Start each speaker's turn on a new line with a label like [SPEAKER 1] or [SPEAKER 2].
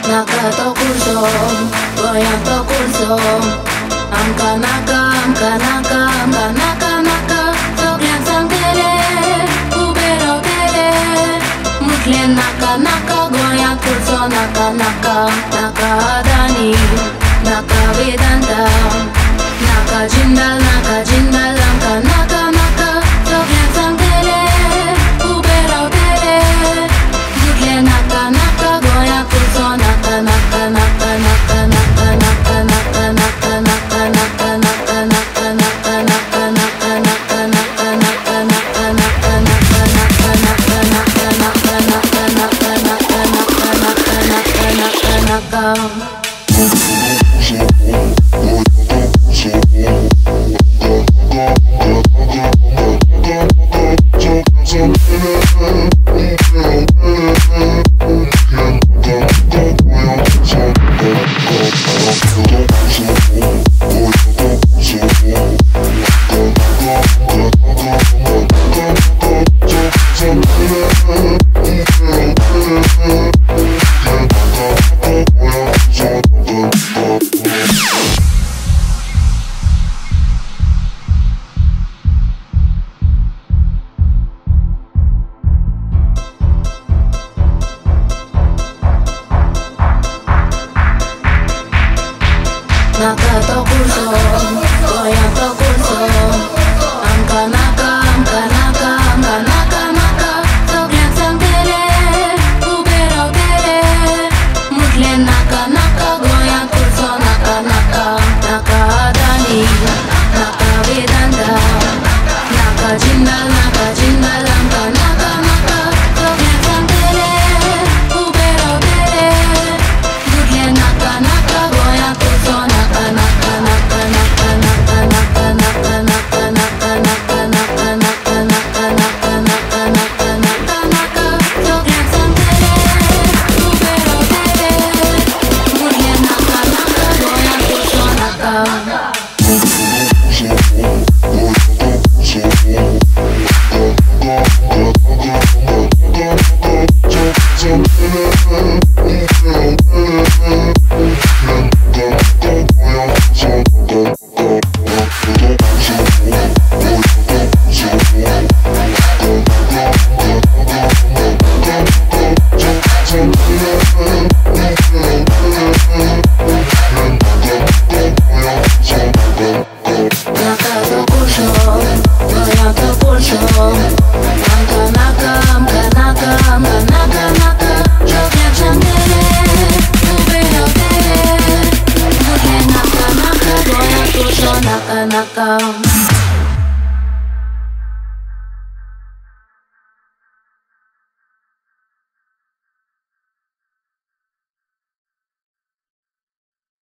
[SPEAKER 1] Naka to kurso, goyang to kurso. Angka naka, angka naka, angka naka naka. Sogliang sang tele, ubero tele. Mutlen naka naka, goyang kurso naka naka. Naka adani, naka vedanta. Naka jindal, angka naka naka. Sogliang sang tele, ubero tele. Mutlen naka naka, goyang kurso naka naka naka naka naka naka naka naka naka naka naka naka naka naka naka naka Naka to kurso, goyang to kurso. Angka naka, angka naka, angka naka naka. Sogliang sang tele, ubero tele. Mutlen naka naka, goyang kurso naka naka. Naka adani, naka vedanta. Naka jindal, angka naka naka. Sogliang sang tele, ubero tele. Mutlen naka naka, goyang kurso naka naka naka naka naka naka naka naka naka naka naka naka naka naka naka naka naka naka. Sogliang sang tele, ubero tele. Mutlen naka naka, goyang kurso naka. Naka to kurso, goyang to kurso. Angka naka, angka naka, angka naka naka. Sogliang sang tele, ubero tele. Mutlen naka naka, goyang kurso naka naka.